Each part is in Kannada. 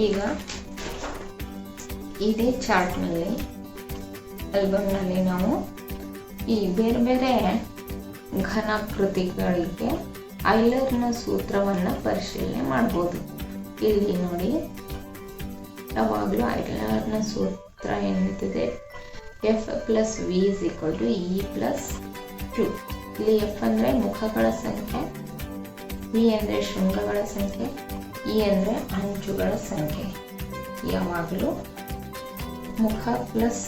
ಈಗ ಇದೇ ಚಾರ್ಟ್ನಲ್ಲಿ ಆಲ್ಬಮ್ನಲ್ಲಿ ನಾವು ಈ ಬೇರೆ ಬೇರೆ ಘನಾಕೃತಿಗಳಿಗೆ ಐಲರ್ನ ಸೂತ್ರವನ್ನು ಪರಿಶೀಲನೆ ಮಾಡ್ಬೋದು. ಇಲ್ಲಿ ನೋಡಿ, ಯಾವಾಗಲೂ ಐಲರ್ನ ಸೂತ್ರ ಏನಿರ್ತದೆ, F plus V is equal to E plus 2. ಇಲ್ಲಿ ಎಫ್ ಅಂದರೆ ಮುಖಗಳ ಸಂಖ್ಯೆ, ವಿ ಅಂದರೆ ಶೃಂಗಗಳ ಸಂಖ್ಯೆ, ಇ ಅಂದರೆ ಅಂಚುಗಳ ಸಂಖ್ಯೆ. ಯಾವಾಗಲೂ ಮುಖ plus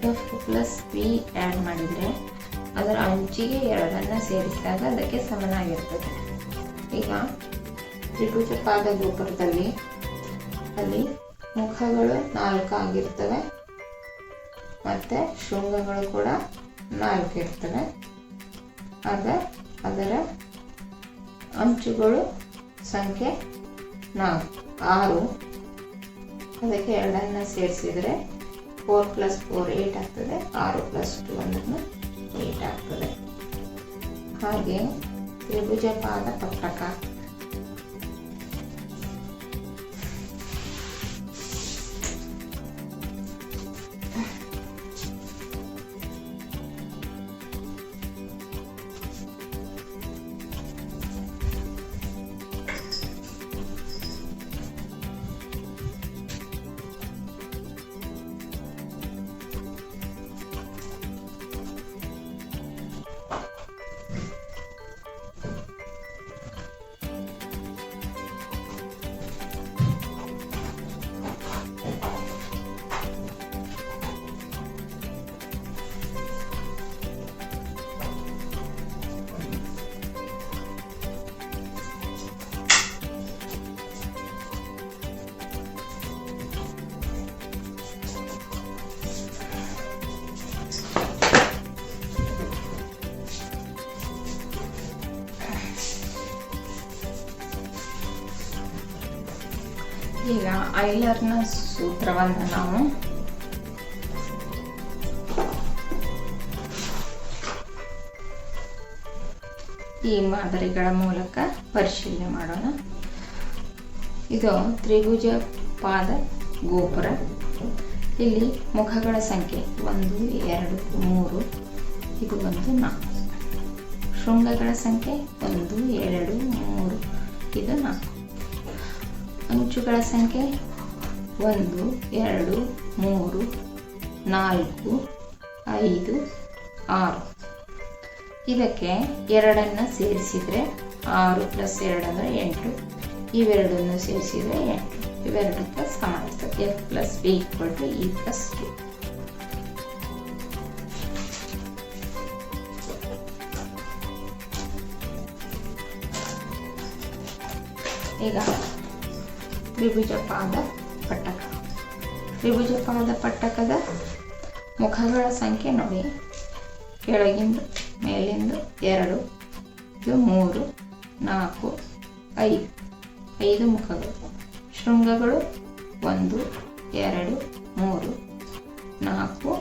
F plus we add ಮಾಡಿದರೆ ಅದರ ಅಂಚಿಗೆ 2 ಸೇರಿಸಿದಾಗ ಅದಕ್ಕೆ ಸಮನಾಗಿರ್ತದೆ. ಈಗ ತ್ರಿಭುಜ ಪಾದ ಗೋಪುರದಲ್ಲಿ ಅಲ್ಲಿ ಮುಖಗಳು 4 ಆಗಿರ್ತವೆ ಮತ್ತು ಶೃಂಗಗಳು ಕೂಡ 4 ಇರ್ತವೆ. ಅದರ ಅಂಚುಗಳು ಸಂಖ್ಯೆ 6. ಅದಕ್ಕೆ 2 ಸೇರಿಸಿದರೆ 4 + 4 8 ಆಗ್ತದೆ. 6 + 2 ಅಂದ್ರೆ 8 ಆಗ್ತದೆ. ಹಾಗೆ ತ್ರಿಭುಜ ಪಾದ ಪಟ್ಟಕ ಈಗ ಐಲರ್ನ ಸೂತ್ರವನ್ನು ನಾವು ಈ ಮಾದರಿಗಳ ಮೂಲಕ ಪರಿಶೀಲನೆ ಮಾಡೋಣ. ಇದು ತ್ರಿಭುಜ ಪಾದ ಗೋಪುರ. ಇಲ್ಲಿ ಮುಖಗಳ ಸಂಖ್ಯೆ 1 2 3, ಇದು 1 4. ಶೃಂಗಗಳ ಸಂಖ್ಯೆ 1 2 3, ಇದು 4. ಅಂಚುಗಳ ಸಂಖ್ಯೆ 1 2 3 4 5 6. ಇದಕ್ಕೆ 2 ಸೇರಿಸಿದರೆ 6 + 2 ಅಂದರೆ 8. ಇವೆರಡನ್ನು ಸೇರಿಸಿದರೆ 8. ಇವೆರಡಕ್ಕೆ ಸಮ ಆಗ್ತದೆ. F plus V equal to E plus 2. ಈಗ ತ್ರಿಭುಜ ಪಾದ ಪಟ್ಟಕ. ತ್ರಿಭುಜ ಪಾದ ಪಟ್ಟಕದ ಮುಖಗಳ ಸಂಖ್ಯೆ ನೋಡಿ, ಕೆಳಗಿಂದ ಮೇಲಿಂದ 2, ಇದು 3 4 5, 5 ಮುಖಗಳು. ಶೃಂಗಗಳು 1 2 3 4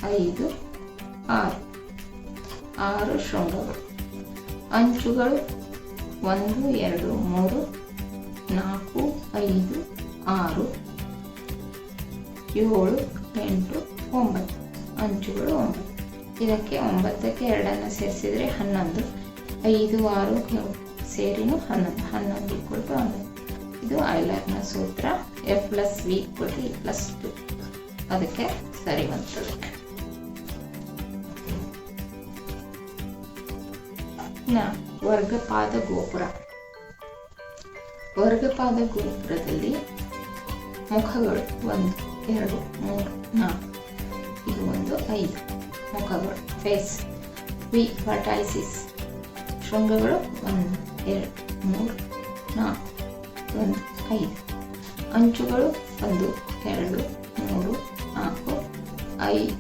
5 6, 6 ಶೃಂಗಗಳು. ಅಂಚುಗಳು 1 2 3 4 5 6 7 8 9, ಅಂಚುಗಳು 9. ಇದಕ್ಕೆ 9ಕ್ಕೆ 2 ಸೇರಿಸಿದರೆ 11. 5 6 ಸೇರಿನೂ 11. 11 = 11. ಇದು ಐಲರ್ನ ಸೂತ್ರ. F plus V = E plus 2. ಅದಕ್ಕೆ ಸರಿ ಬರ್ತದೆ. ವರ್ಗಪಾದ ಗೋಪುರ. ವರ್ಗಪಾದ ಗೋಪುರದಲ್ಲಿ ಮುಖಗಳು 1 2 3 4, ಇದು 5 ಮುಖಗಳು. ಫೇಸ್ ವಿ ವರ್ಟೈಸಿಸ್. ಶೃಂಗಗಳು 1 2 3 4 1 5. ಅಂಚುಗಳು 1 2 3 4 5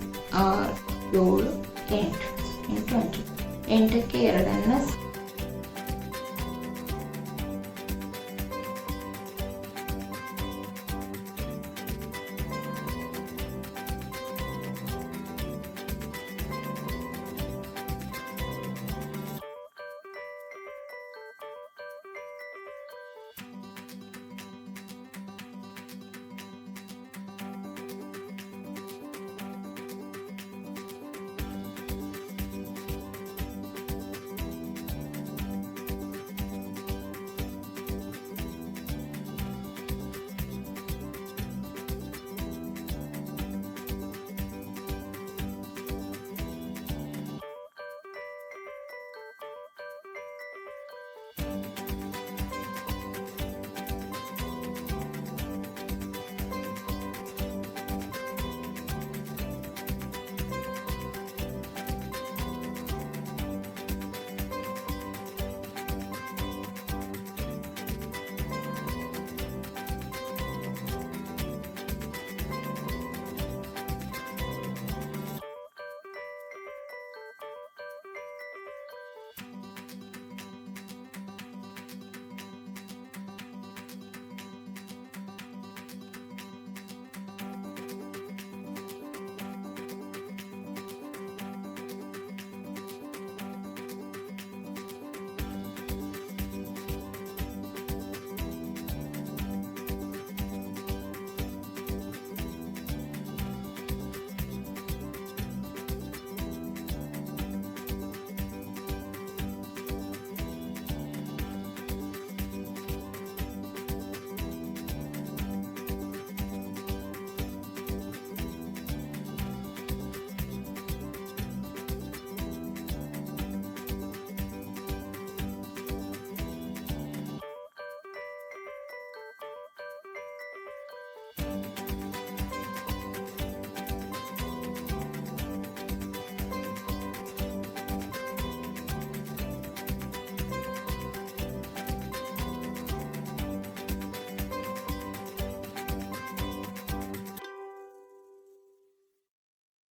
6 7 8 ಅಂಚು. 8ಕ್ಕೆ 2